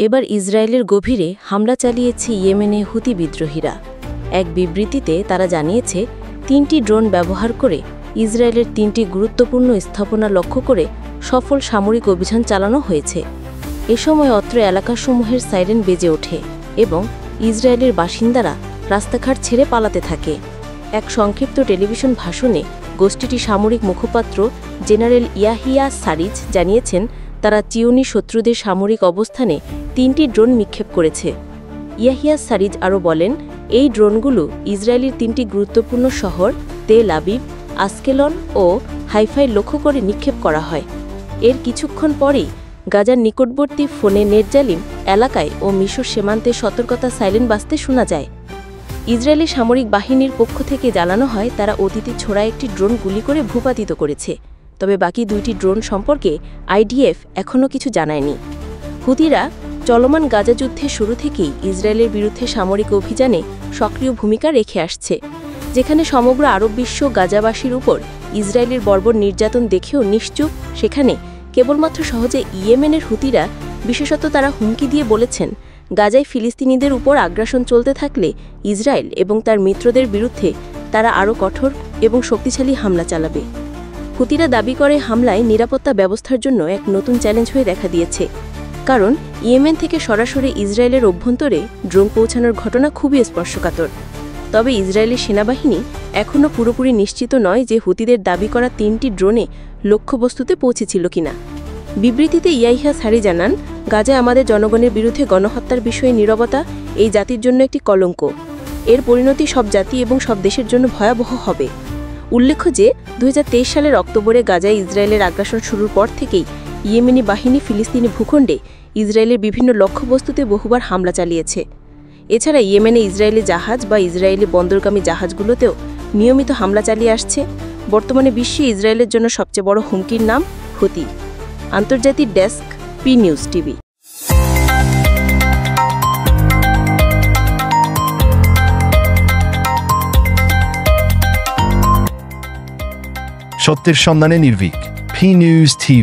এবার ইসরায়েলের গভীরে হামলা চালিয়েছে ইয়েমেনে হুতি বিদ্রোহীরা। এক বিবৃতিতে তারা জানিয়েছে ৩টি ড্রোন ব্যবহার করে ইসরায়েলের ৩টি গুরুত্বপূর্ণ স্থাপনা লক্ষ্য করে সফল সামরিক অভিযান চালানো হয়েছে। এ সময় অত্র এলাকাসমূহের সাইরেন বেজে ওঠে এবং ইসরায়েলের বাসিন্দারা রাস্তাঘাট ছেড়ে পালাতে থাকে। এক সংক্ষিপ্ত টেলিভিশন ভাষণে গোষ্ঠীটির সামরিক মুখপাত্র জেনারেল ইয়াহিয়া সারিজ জানিয়েছেন, তারা চিওনি শত্রুদের সামরিক অবস্থানে ৩টি ড্রোন নিক্ষেপ করেছে। ইয়াহিয়া সারিজ আরও বলেন, এই ড্রোনগুলো ইসরায়েলের 3টি গুরুত্বপূর্ণ শহর তেল আবিব, আসকেলন ও হাইফাই লক্ষ্য করে নিক্ষেপ করা হয়। এর কিছুক্ষণ পরেই গাজার নিকটবর্তী ফোনে নেটজালিম এলাকায় ও মিশর সীমান্তে সতর্কতা সাইরেন বাজতে শোনা যায়। ইসরায়েলি সামরিক বাহিনীর পক্ষ থেকে জানানো হয়, তারা অতীতে ছোড়া একটি ড্রোন গুলি করে ভূপাতিত করেছে। তবে বাকি 2টি ড্রোন সম্পর্কে আইডিএফ এখনও কিছু জানায়নি। হুতিরা চলমান গাজা যুদ্ধের শুরু থেকেই ইসরায়েলের বিরুদ্ধে সামরিক অভিযানে সক্রিয় ভূমিকা রেখে আসছে, যেখানে সমগ্র আরব বিশ্ব গাজাবাসীর উপর ইসরায়েলের বর্বর নির্যাতন দেখেও নিশ্চুপ। সেখানে কেবলমাত্র সহজে ইয়েমেনের হুতিরা, বিশেষত তারা হুমকি দিয়ে বলেছেন, গাজায় ফিলিস্তিনিদের উপর আগ্রাসন চলতে থাকলে ইসরায়েল এবং তার মিত্রদের বিরুদ্ধে তারা আরও কঠোর এবং শক্তিশালী হামলা চালাবে। হুতিরা দাবি করে হামলায় নিরাপত্তা ব্যবস্থার জন্য এক নতুন চ্যালেঞ্জ হয়ে দেখা দিয়েছে, কারণ ইয়েমেন থেকে সরাসরি ইসরায়েলের অভ্যন্তরে ড্রোন পৌঁছানোর ঘটনা খুবই স্পর্শকাতর। তবে ইসরায়েলি সেনাবাহিনী এখনও পুরোপুরি নিশ্চিত নয় যে হুতিদের দাবি করা 3টি ড্রোনে লক্ষ্যবস্তুতে পৌঁছেছিল কিনা। বিবৃতিতে ইয়াহিয়া সারি জানান, গাজায় আমাদের জনগণের বিরুদ্ধে গণহত্যার বিষয়ে নীরবতা এই জাতির জন্য একটি কলঙ্ক। এর পরিণতি সব জাতি এবং সব দেশের জন্য ভয়াবহ হবে। উল্লেখ্য যে 2023 সালের অক্টোবরে গাজায় ইসরায়েলের আগ্রাসন শুরুর পর থেকেই ইয়েমেনি বাহিনী ফিলিস্তিনি ভূখণ্ডে ইসরায়েলের বিভিন্ন লক্ষ্যবস্তুতে বহুবার হামলা চালিয়েছে। এছাড়া ইয়েমেনে ইসরায়েলি জাহাজ বা ইসরায়েলি বন্দরগামী জাহাজগুলোতেও নিয়মিত হামলা চালিয়ে আসছে। বর্তমানে বিশ্বে ইসরায়েলের জন্য সবচেয়ে বড় হুমকির নাম হুতি। আন্তর্জাতিক ডেস্ক, পি নিউজ টিভি। সত্যের সন্ধানে নির্ভীক, পি নিউজ টিভি।